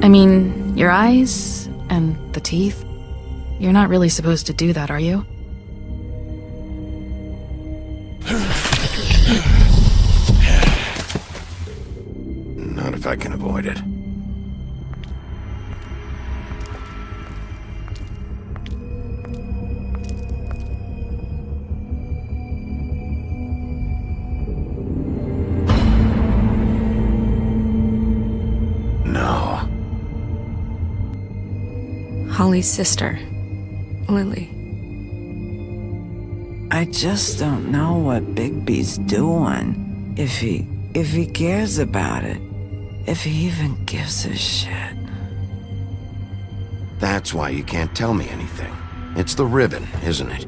I mean, your eyes and the teeth. You're not really supposed to do that, are you? Not if I can avoid it. No. Holly's sister, Lily. I just don't know what Bigby's doing. If he cares about it. If he even gives a shit. That's why you can't tell me anything. It's the ribbon, isn't it?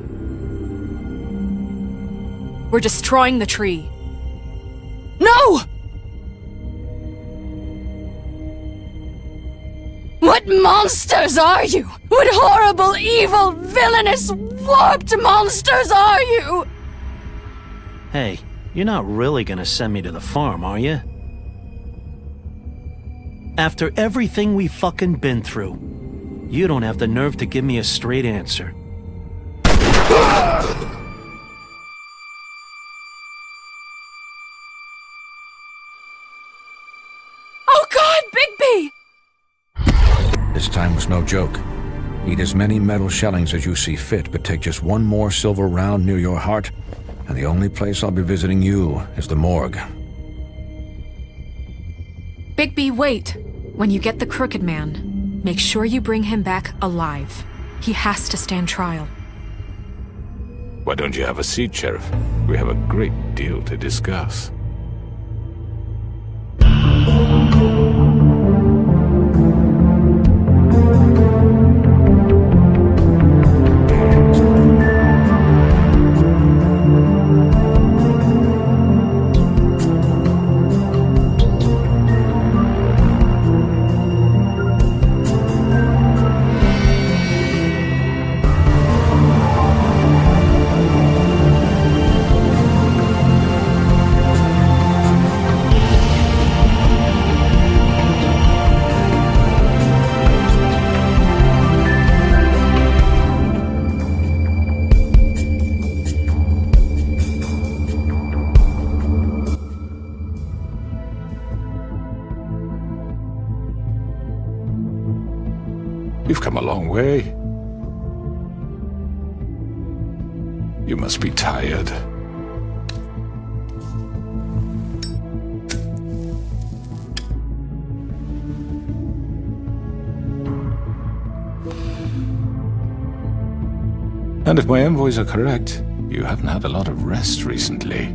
We're destroying the tree. No! What monsters are you? What horrible, evil, villainous, warped monsters are you? Hey, you're not really gonna send me to the farm, are you? After everything we fucking been through, you don't have the nerve to give me a straight answer. Oh God, Bigby! This time was no joke. Eat as many metal shellings as you see fit, but take just one more silver round near your heart, and the only place I'll be visiting you is the morgue. Bigby, wait. When you get the Crooked Man, make sure you bring him back alive. He has to stand trial. Why don't you have a seat, Sheriff? We have a great deal to discuss. You've come a long way. You must be tired. And if my envoys are correct, you haven't had a lot of rest recently.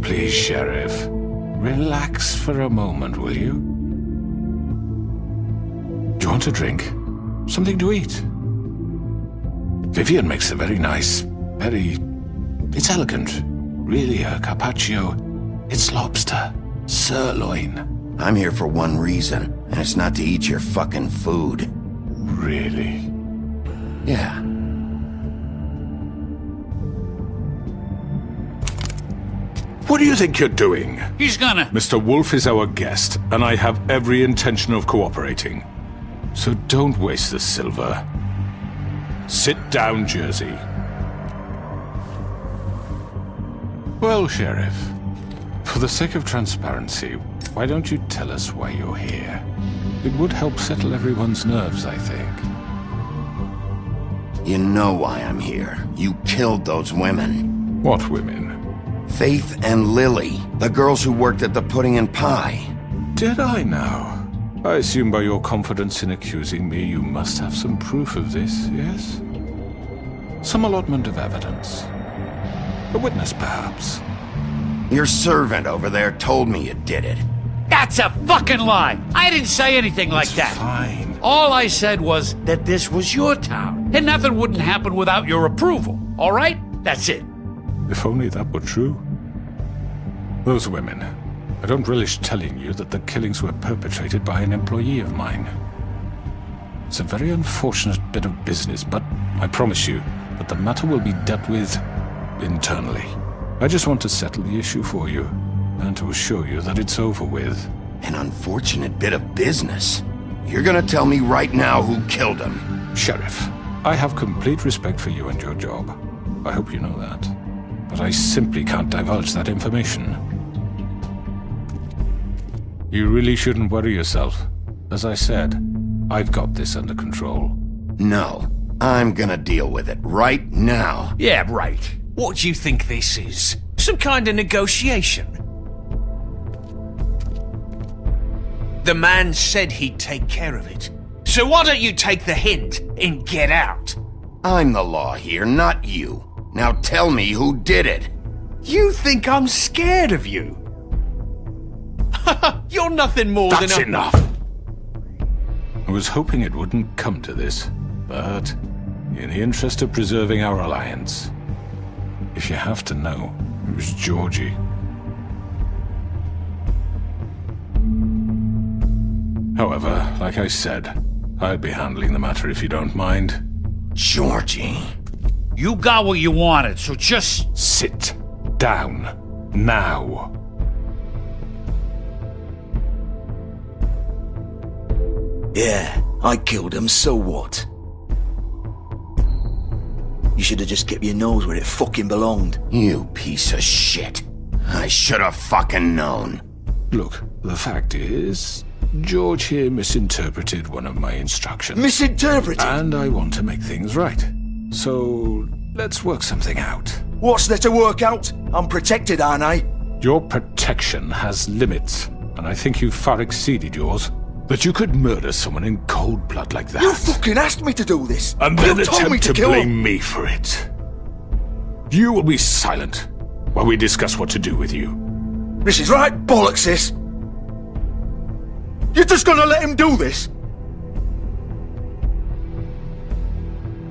Please, Sheriff. Relax for a moment, will you? Do you want a drink? Something to eat? Vivian makes a very nice, it's elegant. Really, a carpaccio. It's lobster. Sirloin. I'm here for one reason, and it's not to eat your fucking food. Really? Yeah. What do you think you're doing? He's gonna... Mr. Wolf is our guest, and I have every intention of cooperating. So don't waste the silver. Sit down, Jersey. Well, Sheriff, for the sake of transparency, why don't you tell us why you're here? It would help settle everyone's nerves, I think. You know why I'm here. You killed those women. What women? Faith and Lily, the girls who worked at the Pudding and Pie. Did I now? I assume by your confidence in accusing me, you must have some proof of this, yes? Some allotment of evidence. A witness, perhaps. Your servant over there told me you did it. That's a fucking lie! I didn't say anything like that. Fine. All I said was that this was your town, and nothing wouldn't happen without your approval, all right? That's it. If only that were true. Those women. I don't relish telling you that the killings were perpetrated by an employee of mine. It's a very unfortunate bit of business, but I promise you that the matter will be dealt with internally. I just want to settle the issue for you, and to assure you that it's over with. An unfortunate bit of business. You're gonna tell me right now who killed him. Sheriff, I have complete respect for you and your job. I hope you know that. But I simply can't divulge that information. You really shouldn't worry yourself. As I said, I've got this under control. No, I'm gonna deal with it right now. Yeah, right. What do you think this is? Some kind of negotiation? The man said he'd take care of it. So why don't you take the hint and get out? I'm the law here, not you. Now tell me who did it. You think I'm scared of you? You're nothing more than That's a... enough! I was hoping it wouldn't come to this, but in the interest of preserving our alliance, if you have to know, it was Georgie. However, like I said, I'd be handling the matter if you don't mind. Georgie. You got what you wanted, so just... Sit down. Now. Yeah, I killed him, so what? You should have just kept your nose where it fucking belonged. You piece of shit. I should have fucking known. Look, the fact is, George here misinterpreted one of my instructions. Misinterpreted? And I want to make things right. So, let's work something out. What's there to work out? I'm protected, aren't I? Your protection has limits, and I think you've far exceeded yours. That you could murder someone in cold blood like that. You fucking asked me to do this! And then you told me attempt to kill blame him. me for it. You will be silent while we discuss what to do with you. This is right bollocks, this! You're just gonna let him do this?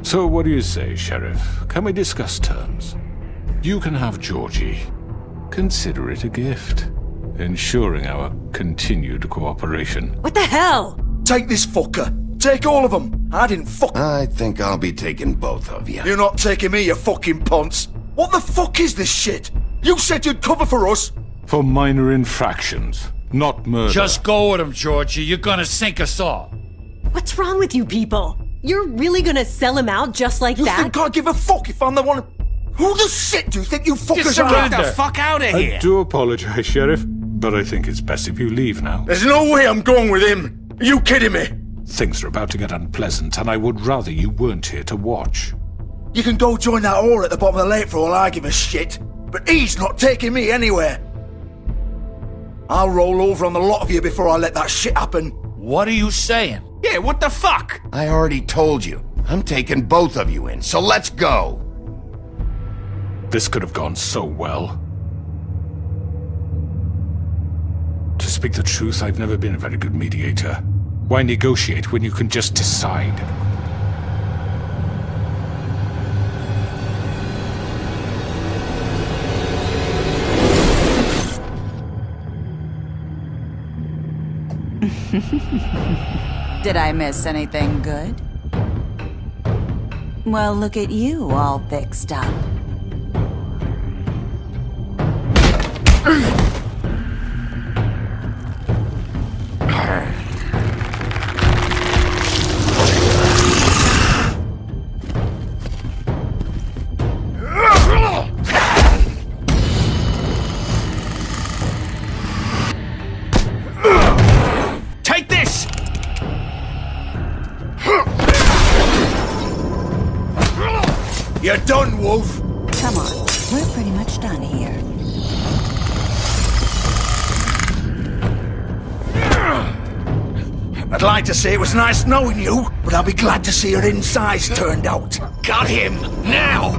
So what do you say, Sheriff? Can we discuss terms? You can have Georgie. Consider it a gift, ensuring our continued cooperation. What the hell? Take this fucker. Take all of them. I didn't fuck... I think I'll be taking both of you. You're not taking me, you fucking ponce. What the fuck is this shit? You said you'd cover for us. For minor infractions, not murder. Just go with him, Georgie. You're gonna sink us all. What's wrong with you people? You're really gonna sell him out just like You that? think I give a fuck if I'm the one... Who the shit do you think you fuckers are? Get the fuck out of here! I do apologize, Sheriff, but I think it's best if you leave now. There's no way I'm going with him. Are you kidding me? Things are about to get unpleasant, and I would rather you weren't here to watch. You can go join that whore at the bottom of the lake for all I give a shit. But he's not taking me anywhere. I'll roll over on the lot of you before I let that shit happen. What are you saying? Yeah, what the fuck? I already told you. I'm taking both of you in, so let's go. This could have gone so well. To speak the truth, I've never been a very good mediator. Why negotiate when you can just decide? Did I miss anything good? Well, look at you, all fixed up. Take this! You're done, Wolf. Come on, we're pretty much done here. I'd like to say it was nice knowing you, but I'll be glad to see your insides turned out. Got him! Now!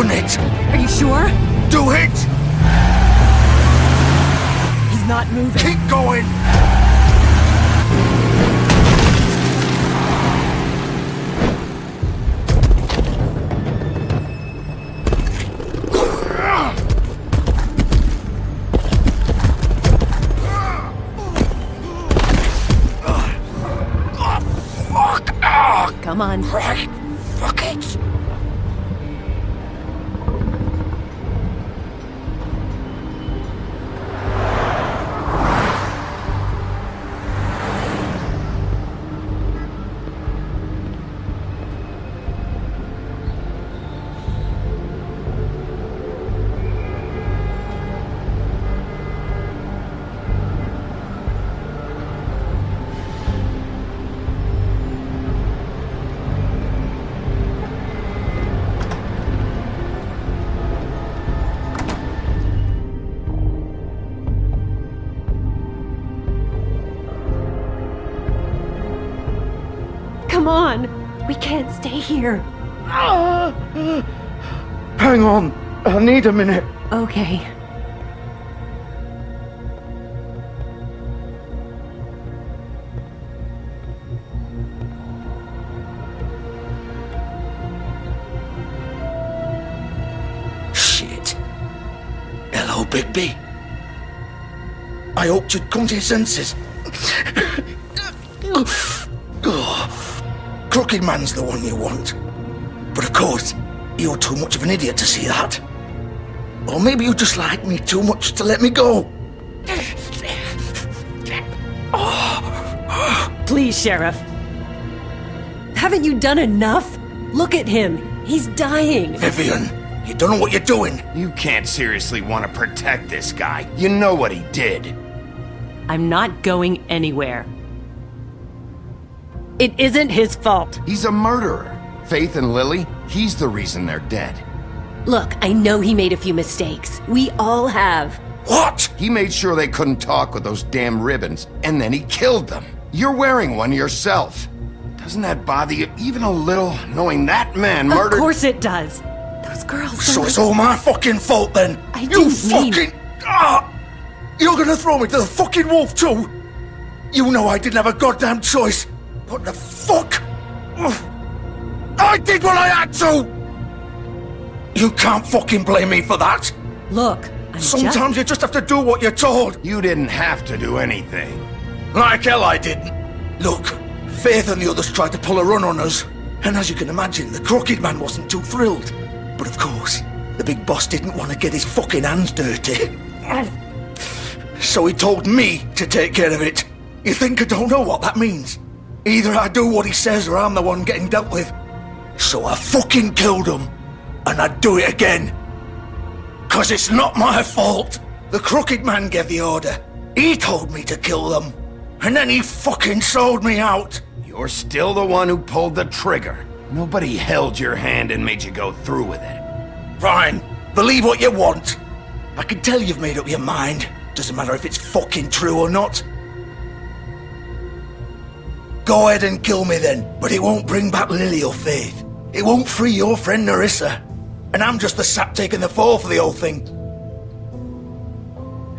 done it. Are you sure? Do it! He's not moving. Keep going! Come on. Right. Fuck it. Come on. We can't stay here. Hang on. I need a minute. Okay. Shit. Hello, Bigby. I hoped you'd come to your senses. Crooked Man's the one you want. But of course, you're too much of an idiot to see that. Or maybe you just like me too much to let me go. Please, Sheriff. Haven't you done enough? Look at him. He's dying. Vivian, you don't know what you're doing. You can't seriously want to protect this guy. You know what he did. I'm not going anywhere. It isn't his fault. He's a murderer. Faith and Lily, he's the reason they're dead. Look, I know he made a few mistakes. We all have. What? He made sure they couldn't talk with those damn ribbons, and then he killed them. You're wearing one yourself. Doesn't that bother you even a little, knowing that man murdered— Of course it does. Those girls— So it's all my fucking fault then? I You didn't mean— fucking— You're gonna throw me to the fucking wolf too? You know I didn't have a goddamn choice. What the fuck? I did what I had to! You can't fucking blame me for that. Look, Sometimes you just have to do what you're told. You didn't have to do anything. Like hell I didn't. Look, Faith and the others tried to pull a run on us. And as you can imagine, the Crooked Man wasn't too thrilled. But of course, the big boss didn't want to get his fucking hands dirty. So he told me to take care of it. You think I don't know what that means? Either I do what he says or I'm the one getting dealt with. So I fucking killed him. And I'd do it again. 'Cause it's not my fault. The Crooked Man gave the order. He told me to kill them. And then he fucking sold me out. You're still the one who pulled the trigger. Nobody held your hand and made you go through with it. Fine. Believe what you want. I can tell you've made up your mind. Doesn't matter if it's fucking true or not. Go ahead and kill me then, but it won't bring back Lily or Faith. It won't free your friend Nerissa. And I'm just the sap taking the fall for the whole thing.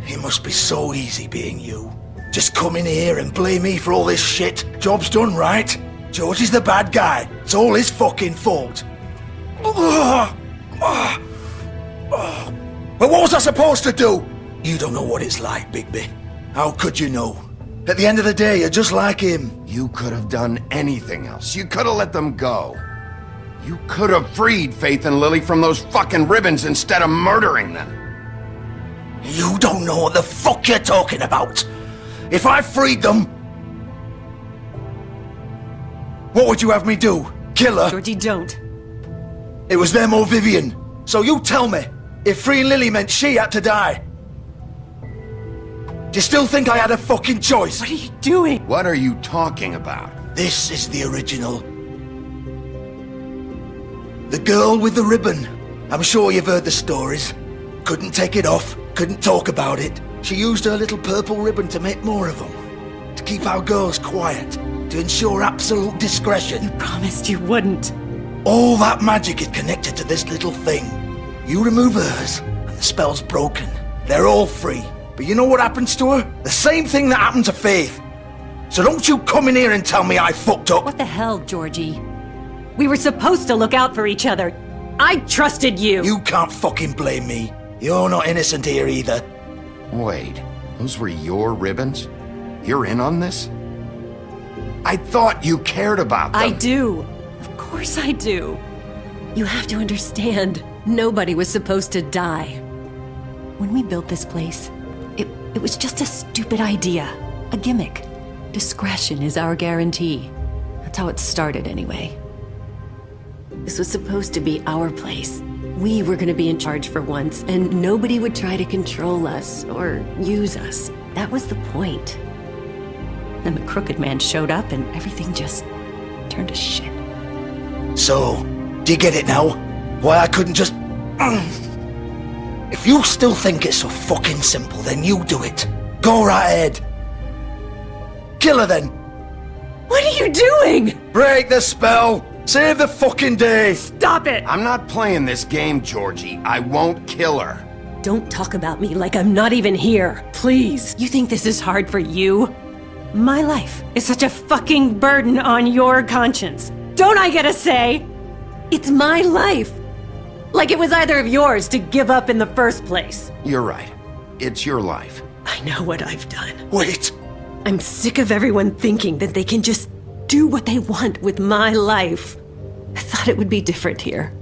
It must be so easy being you. Just come in here and blame me for all this shit. Job's done, right? George is the bad guy. It's all his fucking fault. But what was I supposed to do? You don't know what it's like, Bigby. How could you know? At the end of the day, you're just like him. You could have done anything else. You could have let them go. You could have freed Faith and Lily from those fucking ribbons instead of murdering them. You don't know what the fuck you're talking about. If I freed them, what would you have me do? Kill her? Georgie, don't. It was them or Vivian. So you tell me, if freeing Lily meant she had to die, do you still think I had a fucking choice? What are you doing? What are you talking about? This is the original. The girl with the ribbon. I'm sure you've heard the stories. Couldn't take it off, couldn't talk about it. She used her little purple ribbon to make more of them. To keep our girls quiet. To ensure absolute discretion. You promised you wouldn't. All that magic is connected to this little thing. You remove hers, and the spell's broken. They're all free. But you know what happens to her? The same thing that happened to Faith. So don't you come in here and tell me I fucked up. What the hell, Georgie? We were supposed to look out for each other. I trusted you. You can't fucking blame me. You're not innocent here either. Wait, those were your ribbons? You're in on this? I thought you cared about them. I do. Of course I do. You have to understand, nobody was supposed to die. When we built this place, it was just a stupid idea. A gimmick. Discretion is our guarantee. That's how it started anyway. This was supposed to be our place. We were gonna be in charge for once, and nobody would try to control us or use us. That was the point. Then the crooked man showed up and everything just turned to shit. So, do you get it now? Why I couldn't just... If you still think it's so fucking simple, then you do it. Go right ahead. Kill her then. What are you doing? Break the spell. Save the fucking day. Stop it. I'm not playing this game, Georgie. I won't kill her. Don't talk about me like I'm not even here. Please. You think this is hard for you? My life is such a fucking burden on your conscience. Don't I get a say? It's my life. Like it was either of yours to give up in the first place. You're right. It's your life. I know what I've done. Wait. I'm sick of everyone thinking that they can just do what they want with my life. I thought it would be different here.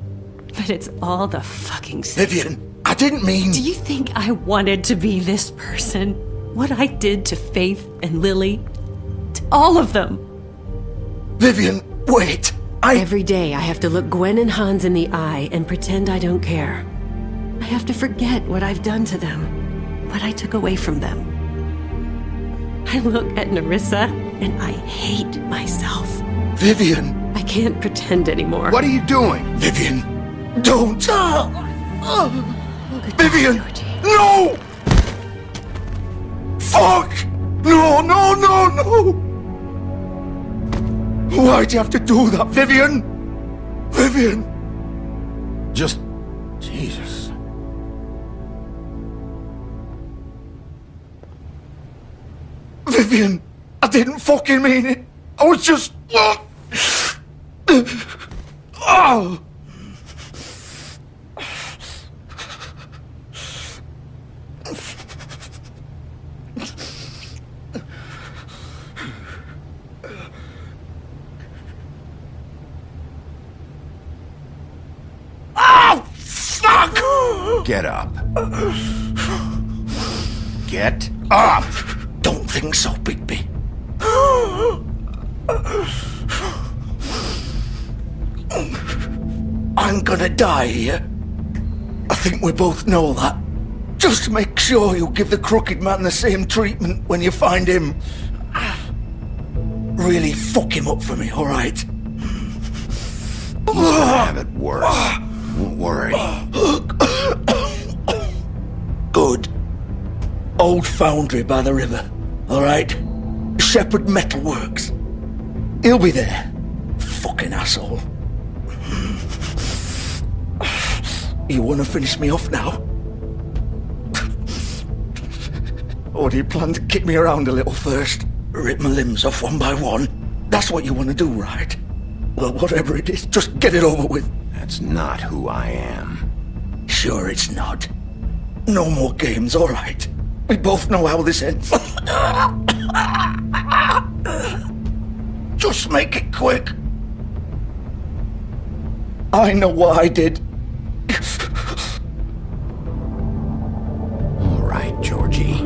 But it's all the fucking same. Vivian, I didn't mean... Do you think I wanted to be this person? What I did to Faith and Lily? To all of them? Vivian, wait. Every day I have to look Gwen and Hans in the eye and pretend I don't care. I have to forget what I've done to them. What I took away from them. I look at Nerissa and I hate myself. Vivian. I can't pretend anymore. What are you doing? Vivian, don't. Vivian, no! Fuck! No, no, no, no! Why'd you have to do that, Vivian? Vivian! Just... Jesus. Vivian, I didn't fucking mean it. I was just... Oh! Get up. Get up! Don't think so, Bigby. I'm gonna die here. I think we both know that. Just make sure you give the crooked man the same treatment when you find him. Really fuck him up for me, alright? He's gonna have it worse. Don't worry. Good. Old foundry by the river, alright? Shepherd Metalworks. He'll be there. Fucking asshole. You wanna finish me off now? Or do you plan to kick me around a little first? Rip my limbs off one by one? That's what you wanna do, right? Well, whatever it is, just get it over with. That's not who I am. Sure it's not. No more games, alright? We both know how this ends. Just make it quick. I know what I did. All right, Georgie.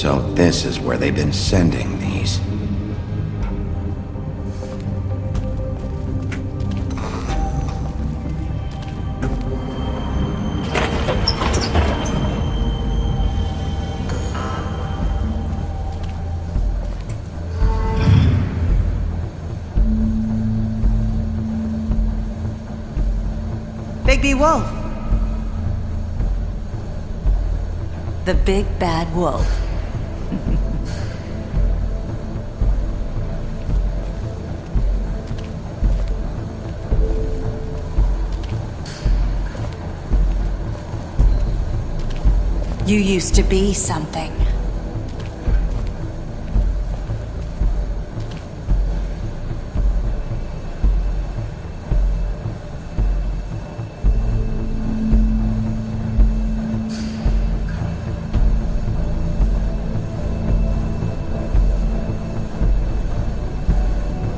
So this is where they've been sending these. Bigby Wolf. The big bad wolf. You used to be something.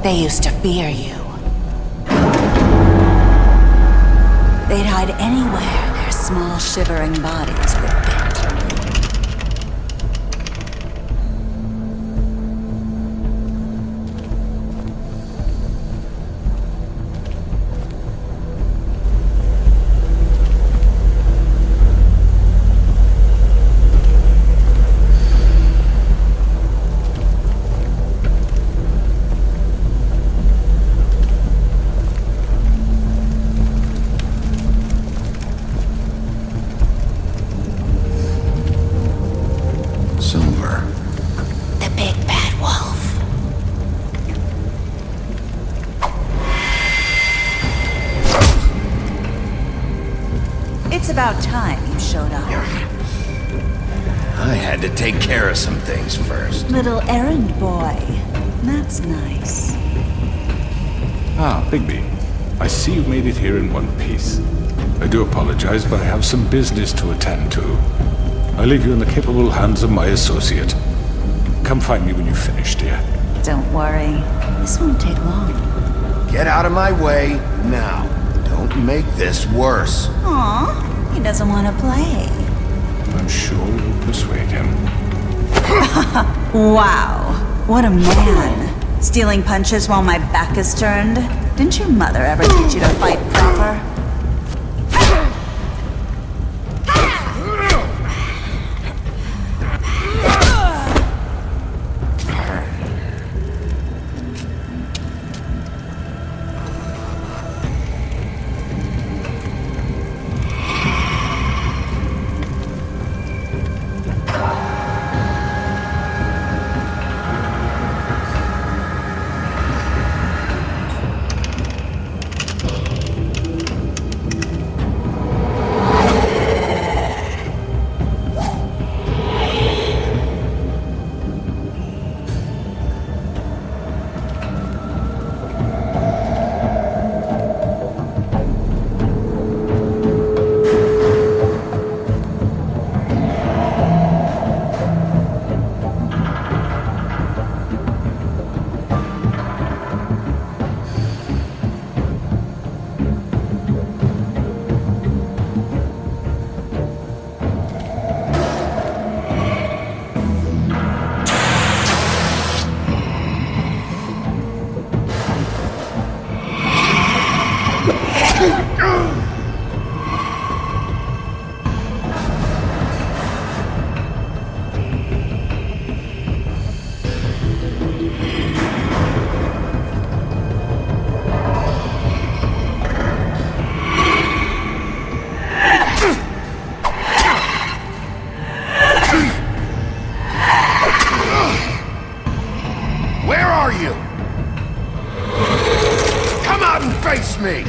They used to fear you. They'd hide anywhere their small shivering bodies would fit. It's about time you showed up. I had to take care of some things first. Little errand boy. That's nice. Ah, Bigby. I see you made it here in one piece. I do apologize, but I have some business to attend to. I leave you in the capable hands of my associate. Come find me when you've finished, dear. Don't worry. This won't take long. Get out of my way now. Don't make this worse. Aw, he doesn't want to play. I'm sure you'll persuade him. Wow, what a man. Stealing punches while my back is turned? Didn't your mother ever teach you to fight proper? Where are you? Come out and face me!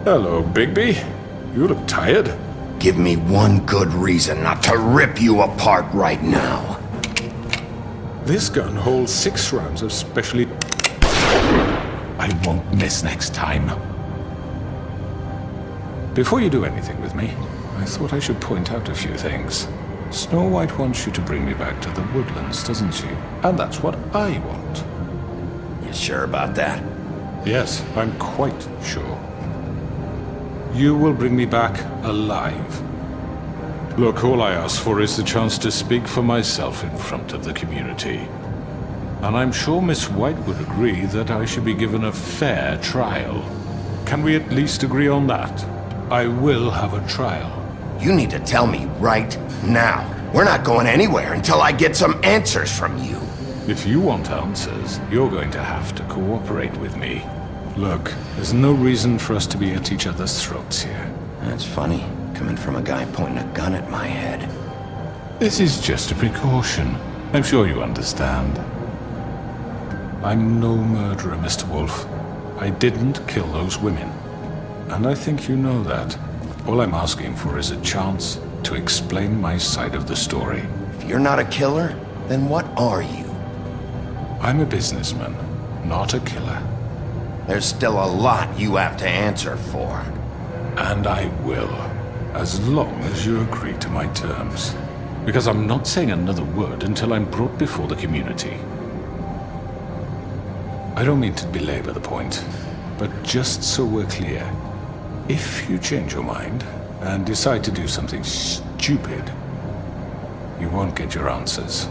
Hello, Bigby. You look tired. Give me one good reason not to rip you apart right now. This gun holds 6 rounds of specially... I won't miss next time. Before you do anything with me, I thought I should point out a few things. Snow White wants you to bring me back to the woodlands, doesn't she? And that's what I want. You sure about that? Yes, I'm quite sure. You will bring me back alive. Look, all I ask for is the chance to speak for myself in front of the community. And I'm sure Miss White would agree that I should be given a fair trial. Can we at least agree on that? I will have a trial. You need to tell me right now. We're not going anywhere until I get some answers from you. If you want answers, you're going to have to cooperate with me. Look, there's no reason for us to be at each other's throats here. That's funny, coming from a guy pointing a gun at my head. This is just a precaution. I'm sure you understand. I'm no murderer, Mr. Wolf. I didn't kill those women. And I think you know that. All I'm asking for is a chance to explain my side of the story. If you're not a killer, then what are you? I'm a businessman, not a killer. There's still a lot you have to answer for. And I will, as long as you agree to my terms. Because I'm not saying another word until I'm brought before the community. I don't mean to belabor the point, but just so we're clear, if you change your mind and decide to do something stupid, you won't get your answers.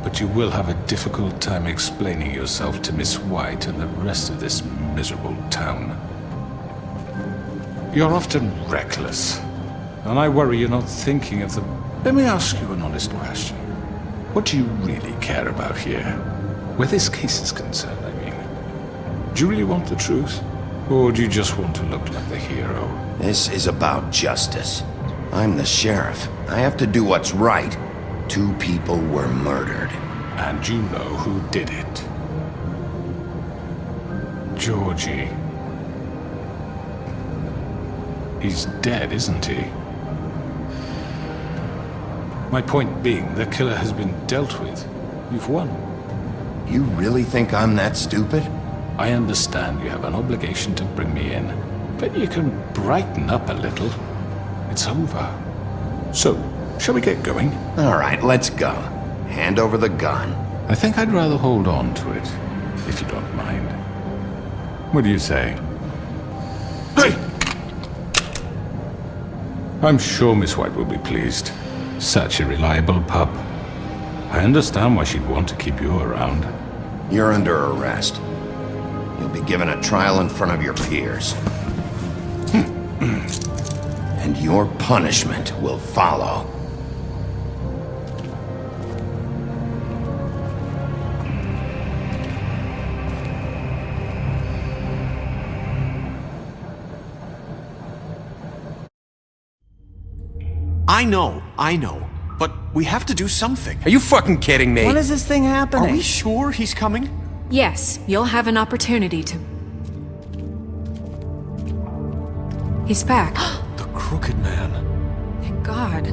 But you will have a difficult time explaining yourself to Miss White and the rest of this miserable town. You're often reckless, and I worry you're not thinking of the... Let me ask you an honest question. What do you really care about here? Where this case is concerned, I mean. Do you really want the truth? Or do you just want to look like the hero? This is about justice. I'm the sheriff. I have to do what's right. 2 people were murdered. And you know who did it. Georgie. He's dead, isn't he? My point being, the killer has been dealt with. You've won. You really think I'm that stupid? I understand you have an obligation to bring me in, but you can brighten up a little. It's over. So, shall we get going? All right, let's go. Hand over the gun. I think I'd rather hold on to it, if you don't mind. What do you say? Hey! I'm sure Miss White will be pleased. Such a reliable pup. I understand why she'd want to keep you around. You're under arrest. You'll be given a trial in front of your peers. And your punishment will follow. I know. But we have to do something. Are you fucking kidding me? When is this thing happening? Are we sure he's coming? Yes, you'll have an opportunity to... He's back. The Crooked Man. Thank God.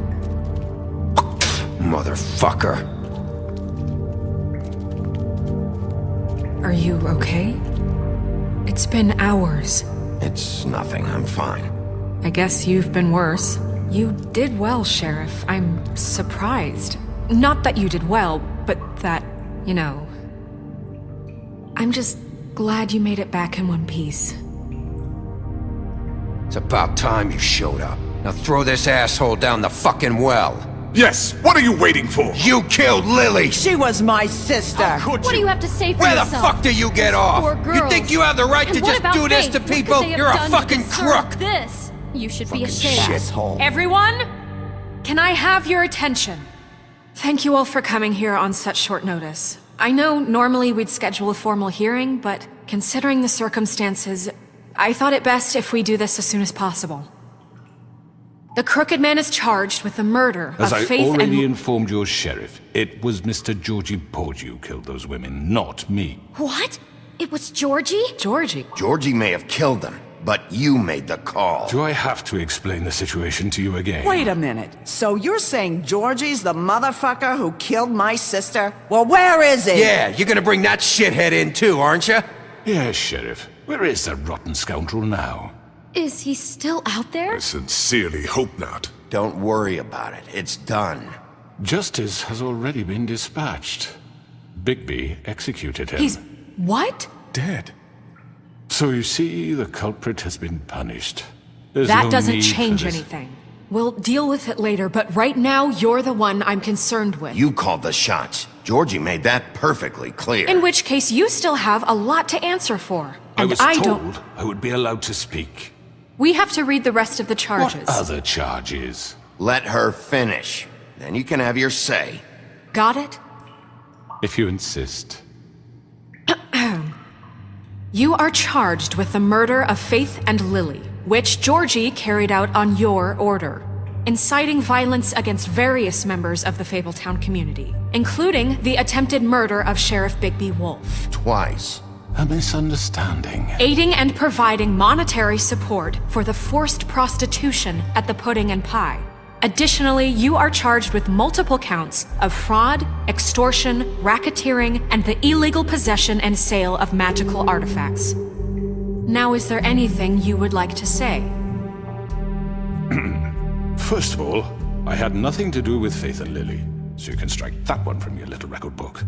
Motherfucker. Are you okay? It's been hours. It's nothing, I'm fine. I guess you've been worse. You did well, Sheriff. I'm surprised. Not that you did well, but that, you know... I'm just glad you made it back in one piece. It's about time you showed up. Now throw this asshole down the fucking well. Yes, what are you waiting for? You killed Lily! She was my sister! What do you have to say for Where yourself? the fuck do you get off? You think you have the right to just do this to people? You're a fucking crook! This? You should be ashamed. Shithole. Everyone, can I have your attention? Thank you all for coming here on such short notice. I know normally we'd schedule a formal hearing, but considering the circumstances, I thought it best if we do this as soon as possible. The Crooked Man is charged with the murder As of I Faith and... already informed your sheriff, it was Mr. Georgie Porgy who killed those women, not me. What? It was Georgie? Georgie? Georgie may have killed them, but you made the call. Do I have to explain the situation to you again? Wait a minute. So you're saying Georgie's the motherfucker who killed my sister? Well, where is he? Yeah, you're gonna bring that shithead in too, aren't you? Yes, Sheriff. Where is that rotten scoundrel now? Is he still out there? I sincerely hope not. Don't worry about it. It's done. Justice has already been dispatched. Bigby executed him. He's... what? Dead. So you see, the culprit has been punished. There's That no doesn't need for change this. anything. We'll deal with it later, but right now, you're the one I'm concerned with. You called the shots. Georgie made that perfectly clear. In which case, you still have a lot to answer for. I And was I told don't... I would be allowed to speak. We have to read the rest of the charges. What other charges? Let her finish. Then you can have your say. Got it? If you insist. You are charged with the murder of Faith and Lily, which Georgie carried out on your order, inciting violence against various members of the Fabletown community, including the attempted murder of Sheriff Bigby Wolf. Twice. A misunderstanding. Aiding and providing monetary support for the forced prostitution at the Pudding and Pie. Additionally, you are charged with multiple counts of fraud, extortion, racketeering, and the illegal possession and sale of magical artifacts. Now, is there anything you would like to say? First of all, I had nothing to do with Faith and Lily, so you can strike that one from your little record book.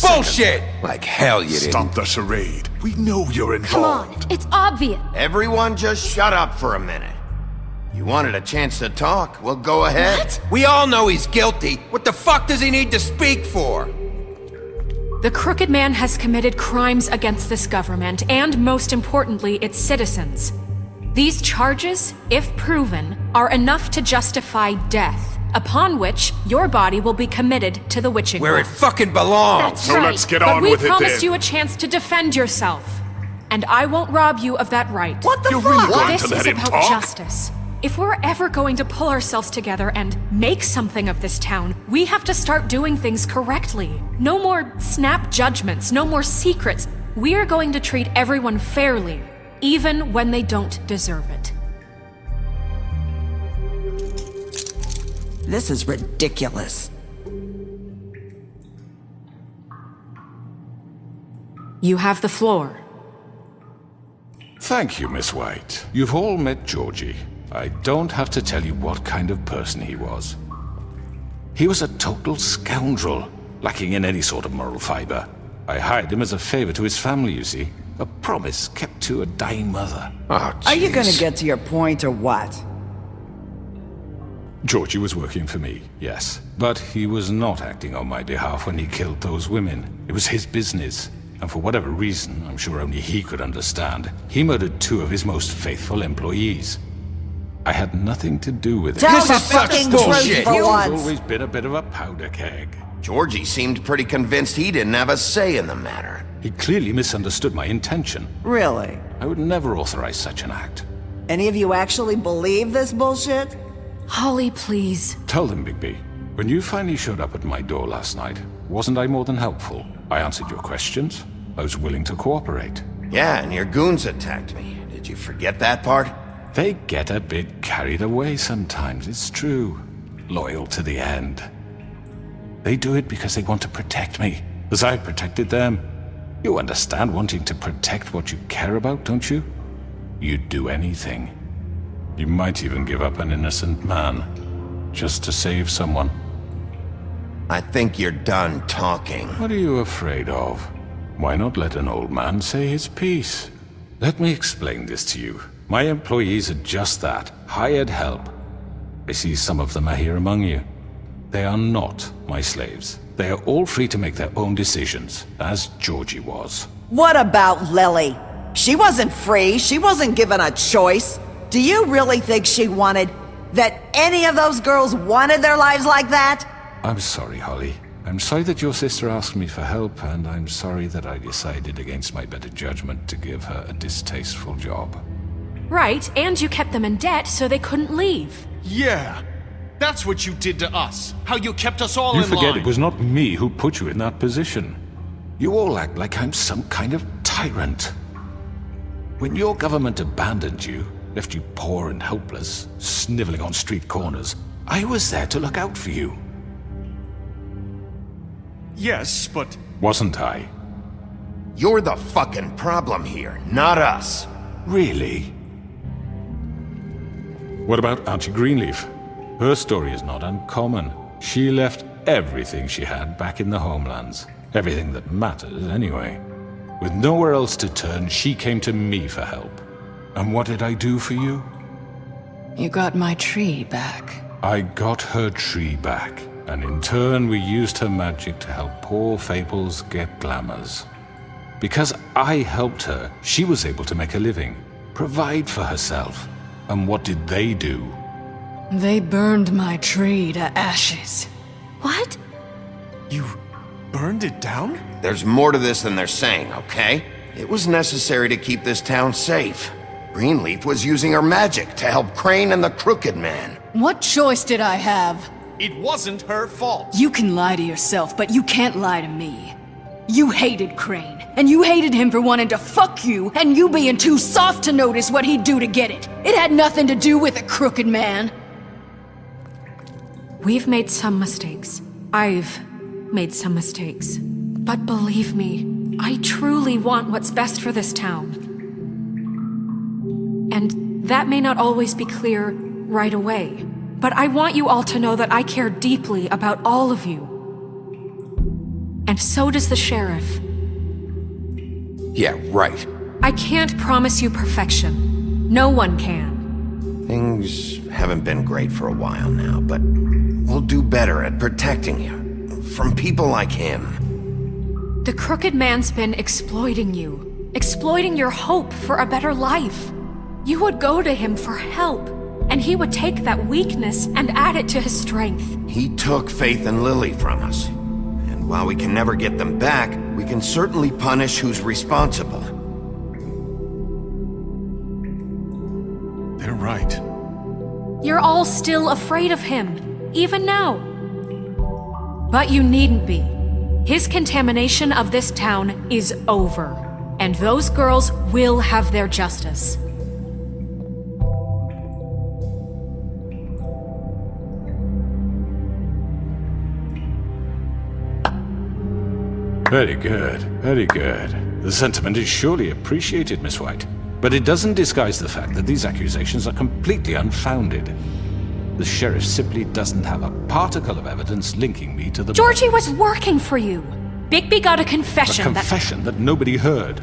Bullshit! Like hell you didn't. Stop the charade. We know you're Come involved. on, it's obvious. Everyone just shut up for a minute. You wanted a chance to talk? Well, go ahead. What? We all know he's guilty. What the fuck does he need to speak for? The Crooked Man has committed crimes against this government, and most importantly, its citizens. These charges, if proven, are enough to justify death, upon which your body will be committed to the witching Where it well. fucking belongs. That's So right. let's get but on we with it promised then. you a chance to defend yourself, and I won't rob you of that right. What the You're fuck? really going This to let is him about talk? justice. If we're ever going to pull ourselves together and make something of this town, we have to start doing things correctly. No more snap judgments, no more secrets. We are going to treat everyone fairly, even when they don't deserve it. This is ridiculous. You have the floor. Thank you, Miss White. You've all met Georgie. I don't have to tell you what kind of person he was. He was a total scoundrel, lacking in any sort of moral fiber. I hired him as a favor to his family, you see. A promise kept to a dying mother. Oh, Are you gonna jeez. get to your point or what? Georgie was working for me, yes. But he was not acting on my behalf when he killed those women. It was his business. And for whatever reason, I'm sure only he could understand, he murdered 2 of his most faithful employees. I had nothing to do with it. Tell This the is such fucking bullshit. truth for He's once. always been a bit of a powder keg. Georgie seemed pretty convinced he didn't have a say in the matter. He clearly misunderstood my intention. Really? I would never authorize such an act. Any of you actually believe this bullshit? Holly, please. Tell them, Bigby, when you finally showed up at my door last night, wasn't I more than helpful? I answered your questions. I was willing to cooperate. Yeah, and your goons attacked me. Did you forget that part? They get a bit carried away sometimes, it's true. Loyal to the end. They do it because they want to protect me, as I protected them. You understand wanting to protect what you care about, don't you? You'd do anything. You might even give up an innocent man, just to save someone. I think you're done talking. What are you afraid of? Why not let an old man say his piece? Let me explain this to you. My employees are just that, hired help. I see some of them are here among you. They are not my slaves. They are all free to make their own decisions, as Georgie was. What about Lily? She wasn't free. She wasn't given a choice. Do you really think she wanted... that any of those girls wanted their lives like that? I'm sorry, Holly. I'm sorry that your sister asked me for help, and I'm sorry that I decided against my better judgment to give her a distasteful job. Right, and you kept them in debt so they couldn't leave. Yeah, that's what you did to us. How you kept us all You in forget line. it was not me who put you in that position. You all act like I'm some kind of tyrant. When your government abandoned you, left you poor and helpless, sniveling on street corners, I was there to look out for you. Yes, but... Wasn't I? You're the fucking problem here, not us. Really? What about Auntie Greenleaf? Her story is not uncommon. She left everything she had back in the homelands. Everything that matters, anyway. With nowhere else to turn, she came to me for help. And what did I do for you? You got my tree back. I got her tree back, and in turn we used her magic to help poor Fables get glamours. Because I helped her, she was able to make a living, provide for herself. And what did they do? They burned my tree to ashes. What? You burned it down? There's more to this than they're saying, okay? It was necessary to keep this town safe. Greenleaf was using her magic to help Crane and the Crooked Man. What choice did I have? It wasn't her fault. You can lie to yourself, but you can't lie to me. You hated Crane, and you hated him for wanting to fuck you, and you being too soft to notice what he'd do to get it. It had nothing to do with the Crooked Man. We've made some mistakes. I've made some mistakes. But believe me, I truly want what's best for this town. And that may not always be clear right away. But I want you all to know that I care deeply about all of you. And so does the sheriff. Yeah, right. I can't promise you perfection. No one can. Things haven't been great for a while now, but we'll do better at protecting you. From people like him. The Crooked Man's been exploiting you. Exploiting your hope for a better life. You would go to him for help, and he would take that weakness and add it to his strength. He took Faith and Lily from us. And while we can never get them back, we can certainly punish who's responsible. They're right. You're all still afraid of him, even now. But you needn't be. His contamination of this town is over, and those girls will have their justice. Very good, very good. The sentiment is surely appreciated, Miss White. But it doesn't disguise the fact that these accusations are completely unfounded. The sheriff simply doesn't have a particle of evidence linking me to the... Georgie was working for you! Bigby got a confession A confession that nobody heard.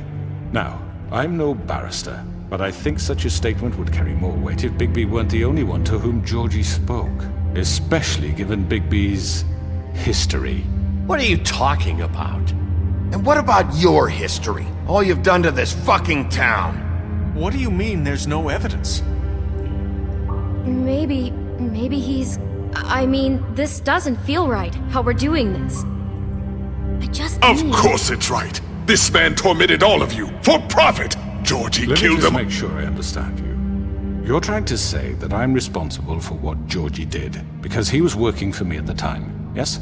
Now, I'm no barrister, but I think such a statement would carry more weight if Bigby weren't the only one to whom Georgie spoke. Especially given Bigby's history. What are you talking about? And what about your history? All you've done to this fucking town? What do you mean there's no evidence? Maybe he's... I mean, this doesn't feel right, how we're doing this. I just Of course it's right. This man tormented all of you, for profit! Georgie killed them. Let me just make sure I understand you. You're trying to say that I'm responsible for what Georgie did, because he was working for me at the time, yes?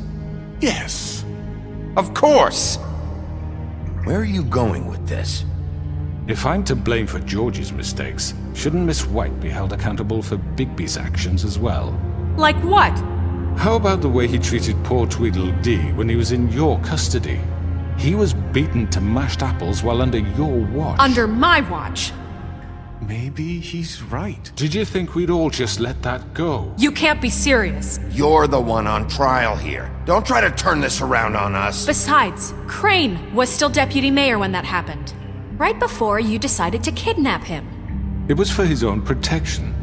Yes. Of course! Where are you going with this? If I'm to blame for Georgie's mistakes, shouldn't Miss White be held accountable for Bigby's actions as well? Like what? How about the way he treated poor Tweedledee when he was in your custody? He was beaten to mashed apples while under your watch. Under my watch? Maybe he's right. Did you think we'd all just let that go? You can't be serious. You're the one on trial here. Don't try to turn this around on us. Besides, Crane was still deputy mayor when that happened. Right before you decided to kidnap him. It was for his own protection.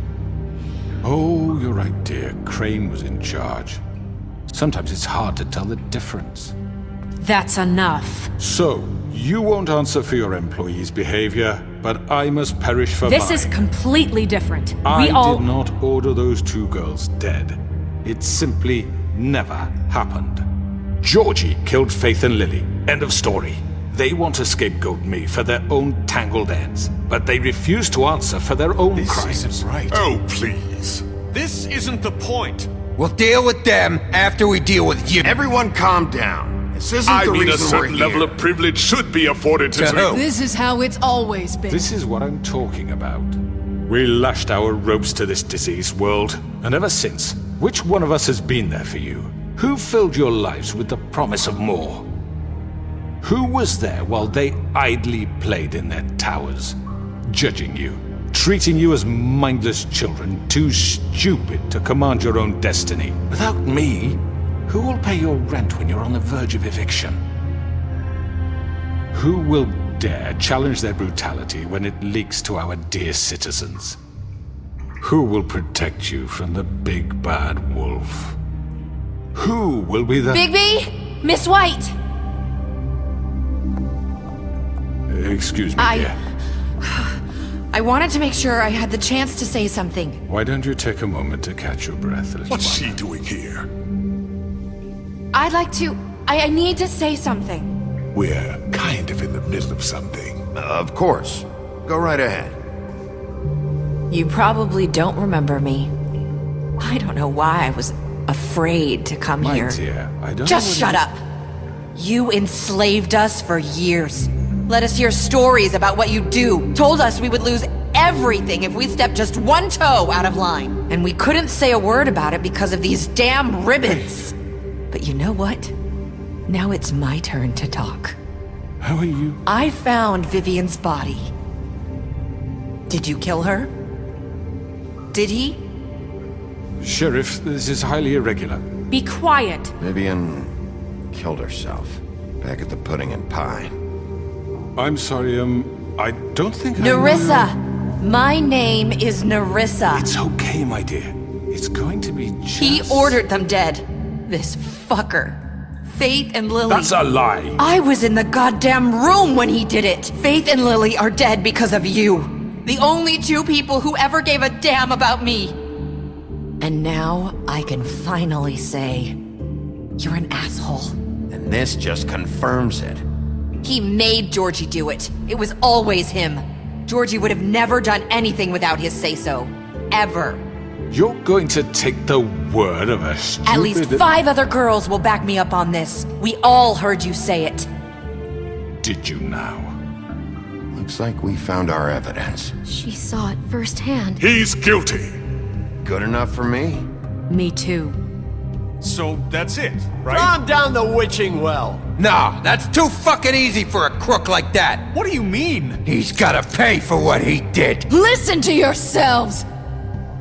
Oh, you're right, dear. Crane was in charge. Sometimes it's hard to tell the difference. That's enough. So, you won't answer for your employees' behavior, but I must perish for This mine. is completely different. I We all... did not order those two girls dead. It simply never happened. Georgie killed Faith and Lily. End of story. They want to scapegoat me for their own tangled ends, but they refuse to answer for their own crimes. This isn't right. Oh, please. This isn't the point. We'll deal with them after we deal with you. Everyone calm down. This isn't I the mean, a reason we're certain level here. of privilege should be afforded to people. This is how it's always been. This is what I'm talking about. We lashed our ropes to this diseased world, and ever since, which one of us has been there for you? Who filled your lives with the promise of more? Who was there while they idly played in their towers, judging you, treating you as mindless children, too stupid to command your own destiny? Without me, who will pay your rent when you're on the verge of eviction? Who will dare challenge their brutality when it leaks to our dear citizens? Who will protect you from the big bad wolf? Who will be the— Bigby! Miss White! Excuse me, dear. I wanted to make sure I had the chance to say something. Why don't you take a moment to catch your breath a little What's while? she doing here? I'd like to... I need to say something. We're kind of in the middle of something. Of course. Go right ahead. You probably don't remember me. I don't know why I was afraid to come My here. dear, I don't Just know shut up. You enslaved us for years. Let us hear stories about what you do. Told us we would lose everything if we stepped just one toe out of line. And we couldn't say a word about it because of these damn ribbons. But you know what? Now it's my turn to talk. How are you? I found Vivian's body. Did you kill her? Did he? Sheriff, this is highly irregular. Be quiet. Vivian killed herself back at the Pudding and Pie. I'm sorry, I don't think Nerissa! My name is Nerissa. It's okay, my dear. It's going to be just... He ordered them dead. This fucker. Faith and Lily. That's a lie. I was in the goddamn room when he did it. Faith and Lily are dead because of you. The only two people who ever gave a damn about me. And now I can finally say, you're an asshole. And this just confirms it. He made Georgie do it. It was always him. Georgie would have never done anything without his say-so. Ever. You're going to take the word of a stupid... At least 5 other girls will back me up on this. We all heard you say it. Did you now? Looks like we found our evidence. She saw it firsthand. He's guilty. Good enough for me. Me too. So that's it, right? Calm down the witching well. Nah, that's too fucking easy for a crook like that. What do you mean? He's gotta pay for what he did. Listen to yourselves!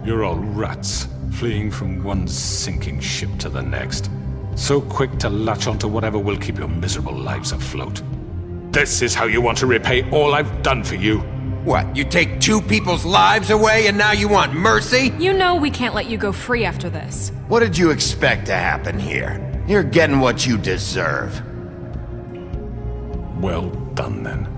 You're all rats, fleeing from one sinking ship to the next. So quick to latch onto whatever will keep your miserable lives afloat. This is how you want to repay all I've done for you? What, you take 2 people's lives away and now you want mercy? You know we can't let you go free after this. What did you expect to happen here? You're getting what you deserve. Well done, then.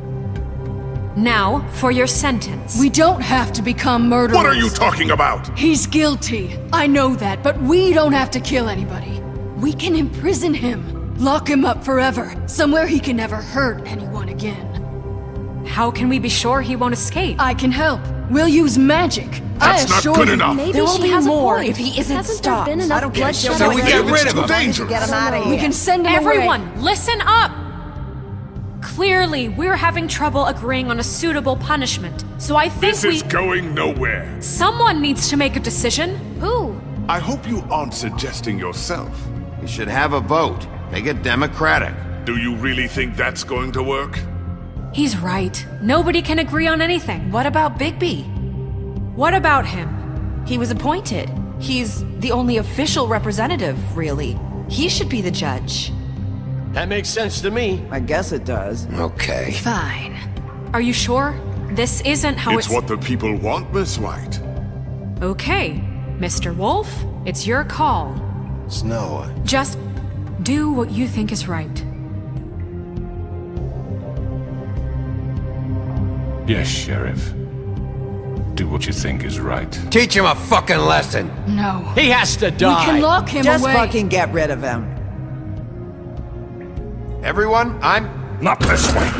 Now, for your sentence. We don't have to become murderers. What are you talking about? He's guilty. I know that, but we don't have to kill anybody. We can imprison him. Lock him up forever. Somewhere he can never hurt anyone again. How can we be sure he won't escape? I can help. We'll use magic. That's not good enough. Maybe There will she be has more a point. if he isn't Hasn't stopped. there been enough I don't care. bloodshed? So we get rid of him. Dangerous. Get him out of here. We can send him Everyone, away. listen up! Clearly, we're having trouble agreeing on a suitable punishment. So I think This is going nowhere. Someone needs to make a decision. Who? I hope you aren't suggesting yourself. We should have a vote. Make it democratic. Do you really think that's going to work? He's right. Nobody can agree on anything. What about Bigby? What about him? He was appointed. He's the only official representative, really. He should be the judge. That makes sense to me. I guess it does. Okay. Fine. Are you sure? This isn't how It's what the people want, Miss White. Okay, Mr. Wolf, it's your call. Snow. Just do what you think is right. Yes, Sheriff. Do what you think is right. Teach him a fucking lesson. No. He has to We die. can lock him Just away. fucking get rid of him. Everyone, I'm... Not this way.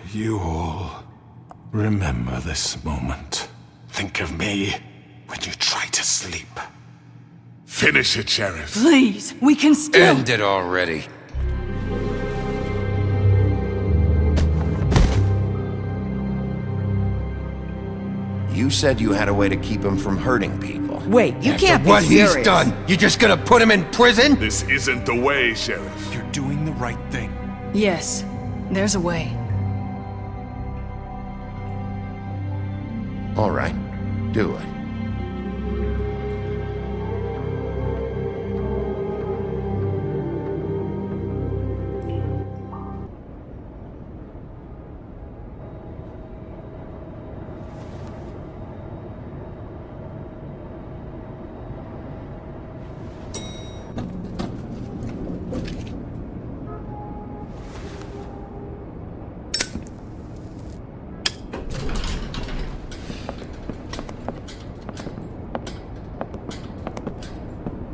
You all remember this moment. Think of me when you try to sleep. Finish it, Sheriff. Please, we can still... End it already. You said you had a way to keep him from hurting people. Wait, you can't be what serious. he's done, you just gonna put him in prison? This isn't the way, Sheriff. You're doing the right thing. Yes, there's a way. All right, do it.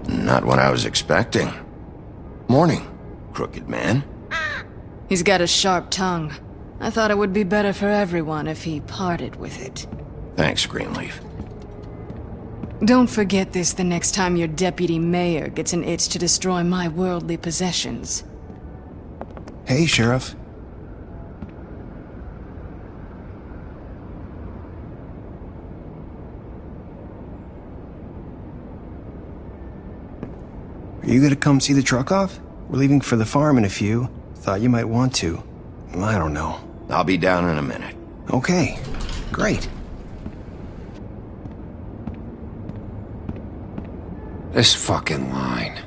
Not what I was expecting. Morning, crooked man. He's got a sharp tongue. I thought it would be better for everyone if he parted with it. Thanks, Greenleaf. Don't forget this the next time your deputy mayor gets an itch to destroy my worldly possessions. Hey, Sheriff. Are you gonna come see the truck off? We're leaving for the farm in a few. Thought you might want to. I don't know. I'll be down in a minute. Okay, great. This fucking line.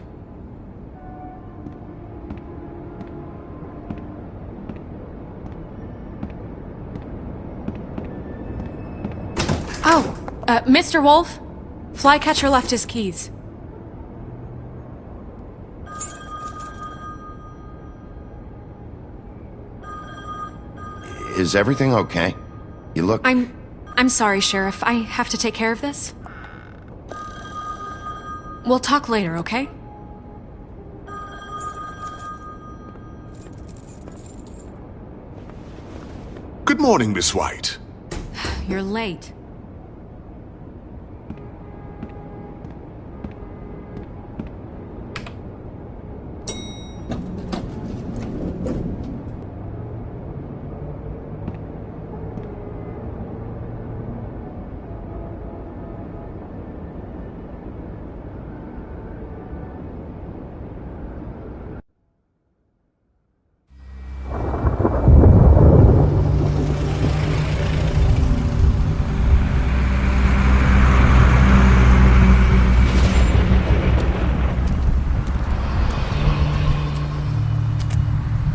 Oh, Mr. Wolf? Flycatcher left his keys. Is everything okay? You look... I'm sorry, Sheriff. I have to take care of this. We'll talk later, okay? Good morning, Miss White. You're late.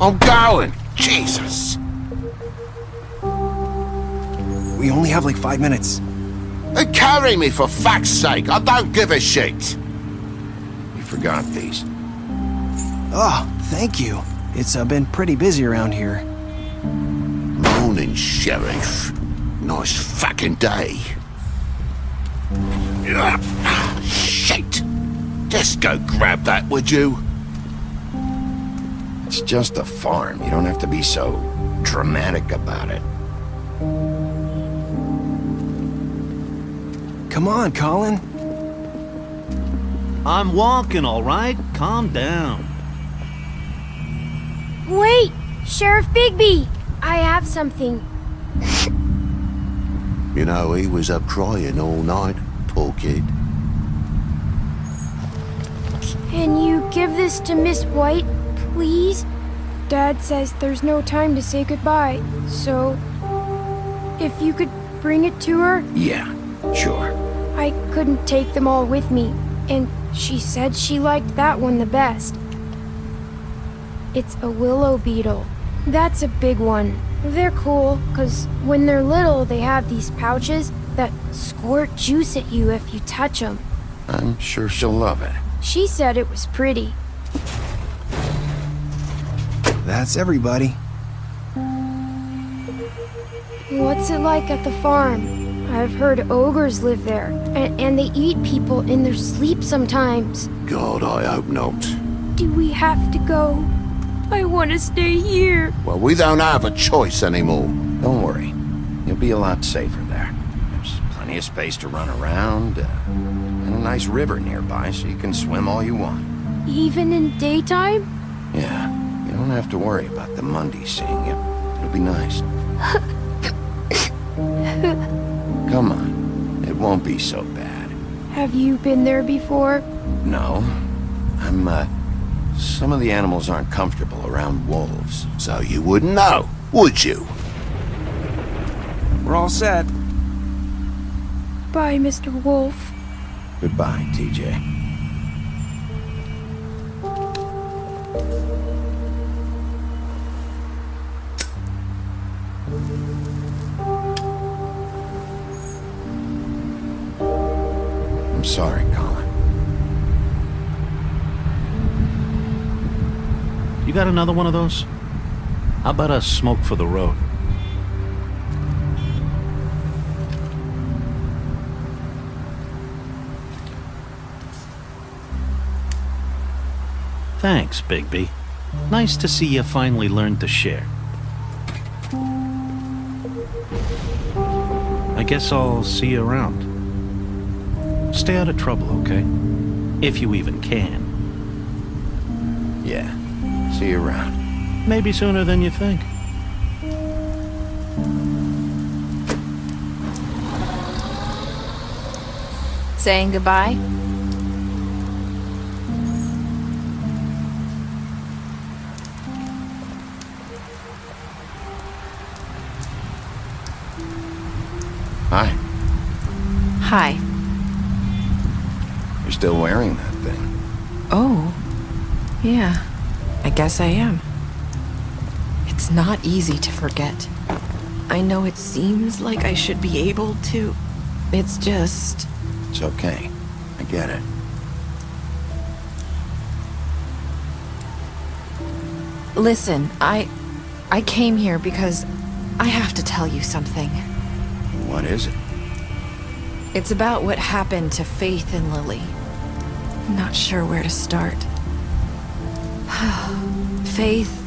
I'm going! Jesus! We only have like 5 minutes. Carry me for fuck's sake! I don't give a shit! You forgot these. Oh, thank you. It's been pretty busy around here. Morning, Sheriff. Nice fucking day. Shit! Just go grab that, would you? It's just a farm. You don't have to be so dramatic about it. Come on, Colin. I'm walking, all right? Calm down. Wait! Sheriff Bigby! I have something. You know, he was up crying all night, poor kid. Can you give this to Miss White, please? Dad says there's no time to say goodbye, so... if you could bring it to her? Yeah, sure. I couldn't take them all with me, and she said she liked that one the best. It's a willow beetle. That's a big one. They're cool, 'cause when they're little, they have these pouches that squirt juice at you if you touch them. I'm sure she'll love it. She said it was pretty. That's everybody. What's it like at the farm? I've heard ogres live there, and they eat people in their sleep sometimes. God, I hope not. Do we have to go? I want to stay here. Well, we don't have a choice anymore. Don't worry. You'll be a lot safer there. There's plenty of space to run around, and a nice river nearby so you can swim all you want. Even in daytime? Yeah, you don't have to worry about the Mundies seeing you. It'll be nice. Come on, it won't be so bad. Have you been there before? No. Some of the animals aren't comfortable around wolves. So you wouldn't know, would you? We're all set. Bye, Mr. Wolf. Goodbye, TJ. I'm sorry, Colin. You got another one of those? How about a smoke for the road? Thanks, Bigby. Nice to see you finally learned to share. I guess I'll see you around. Stay out of trouble, okay? If you even can. Yeah. See you around. Maybe sooner than you think. Saying goodbye? Hi. Hi. You're still wearing that thing. Oh. Yeah. I guess I am. It's not easy to forget. I know it seems like I should be able to. It's just... It's okay. I get it. Listen, I came here because I have to tell you something. What is it? It's about what happened to Faith and Lily. I'm not sure where to start. Faith,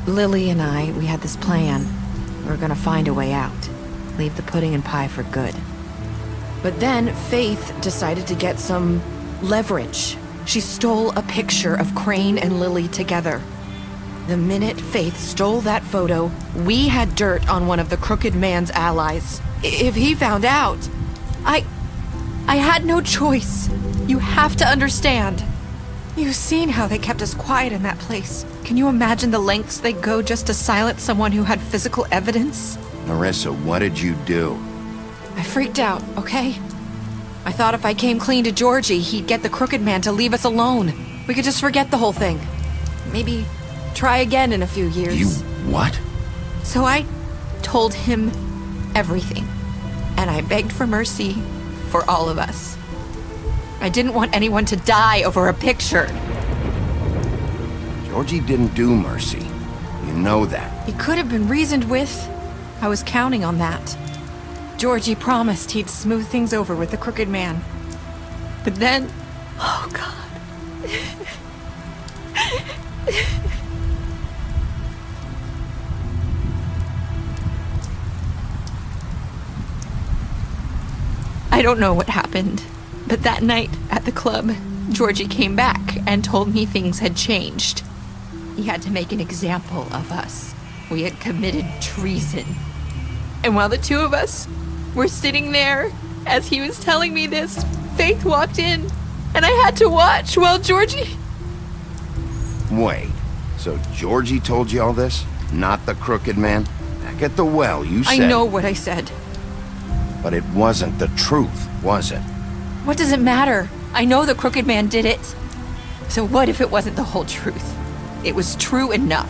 Lily, and I, we had this plan. We were gonna find a way out. Leave the pudding and pie for good. But then Faith decided to get some leverage. She stole a picture of Crane and Lily together. The minute Faith stole that photo, we had dirt on one of the Crooked Man's allies. If he found out, I had no choice. You have to understand. You've seen how they kept us quiet in that place. Can you imagine the lengths they go just to silence someone who had physical evidence? Narissa, what did you do? I freaked out, okay? I thought if I came clean to Georgie, he'd get the Crooked Man to leave us alone. We could just forget the whole thing. Maybe try again in a few years. You what? So I told him everything. And I begged for mercy for all of us. I didn't want anyone to die over a picture. Georgie didn't do mercy. You know that. He could have been reasoned with. I was counting on that. Georgie promised he'd smooth things over with the Crooked Man. But then... Oh, God. I don't know what happened, but that night at the club, Georgie came back and told me things had changed. He had to make an example of us. We had committed treason. And while the two of us were sitting there, as he was telling me this, Faith walked in, and I had to watch while Georgie... Wait, so Georgie told you all this? Not the Crooked Man? Back at the well, you said... I know what I said. But it wasn't the truth, was it? What does it matter? I know the Crooked Man did it. So what if it wasn't the whole truth? It was true enough.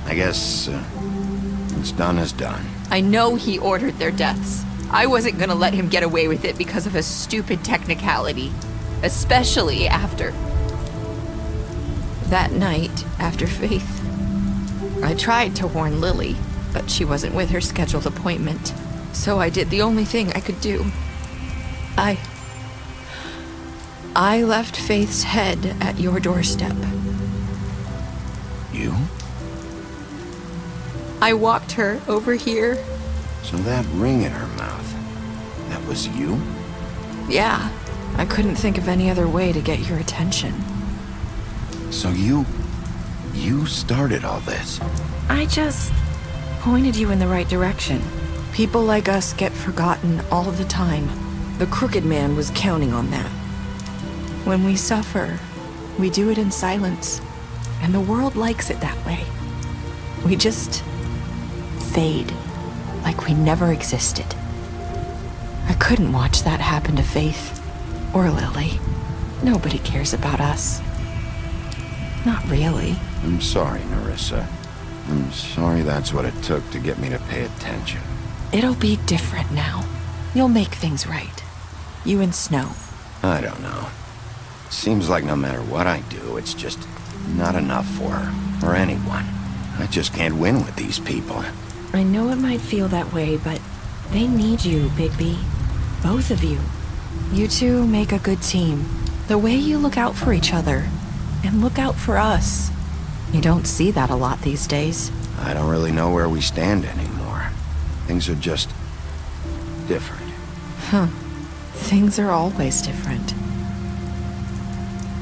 I guess, what's done is done. I know he ordered their deaths. I wasn't gonna let him get away with it because of a stupid technicality. Especially after... that night, after Faith. I tried to warn Lily, but she wasn't with her scheduled appointment. So I did the only thing I could do. I left Faith's head at your doorstep. You I walked her over here. So that ring in her mouth, that was you? Yeah, I couldn't think of any other way to get your attention. So you started all this? I just pointed you in the right direction. People like us get forgotten all the time. The Crooked Man was counting on that. When we suffer, we do it in silence, and the world likes it that way. We just fade, like we never existed. I couldn't watch that happen to Faith, or Lily. Nobody cares about us. Not really. I'm sorry, Nerissa. I'm sorry that's what it took to get me to pay attention. It'll be different now. You'll make things right. You and Snow. I don't know. It seems like no matter what I do, it's just not enough for her, or anyone. I just can't win with these people. I know it might feel that way, but they need you, Bigby. Both of you. You two make a good team. The way you look out for each other, and look out for us. You don't see that a lot these days. I don't really know where we stand anymore. Things are just different. Huh. Things are always different.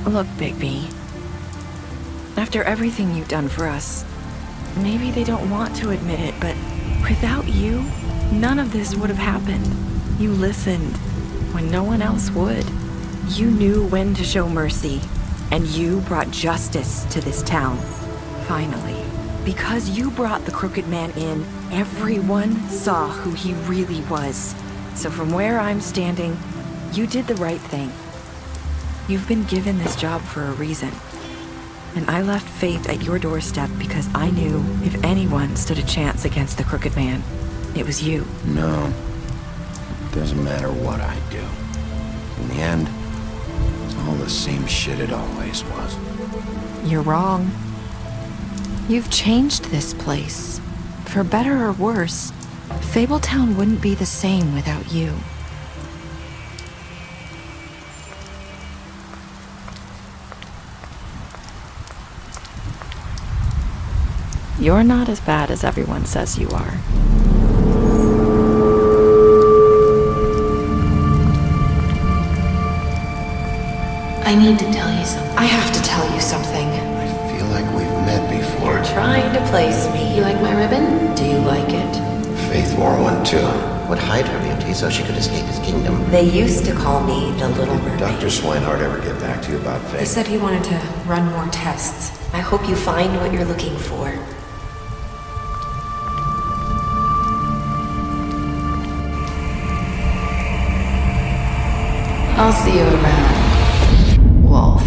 Look, Bigby. After everything you've done for us, maybe they don't want to admit it, but without you, none of this would have happened. You listened when no one else would. You knew when to show mercy, and you brought justice to this town. Finally. Because you brought the Crooked Man in, everyone saw who he really was. So from where I'm standing, you did the right thing. You've been given this job for a reason. And I left Faith at your doorstep because I knew if anyone stood a chance against the Crooked Man, it was you. No. It doesn't matter what I do. In the end, it's all the same shit it always was. You're wrong. You've changed this place. For better or worse, Fabletown wouldn't be the same without you. You're not as bad as everyone says you are. I need to tell you something. I have to tell you something. I feel like we've met before. You're trying to place me. You like my ribbon? Do you like it? Faith wore one too. Would hide her beauty so she could escape his kingdom. They used to call me the Little Mermaid. Dr. Swinehart ever get back to you about Faith? He said he wanted to run more tests. I hope you find what you're looking for. I'll see you around, Wolf.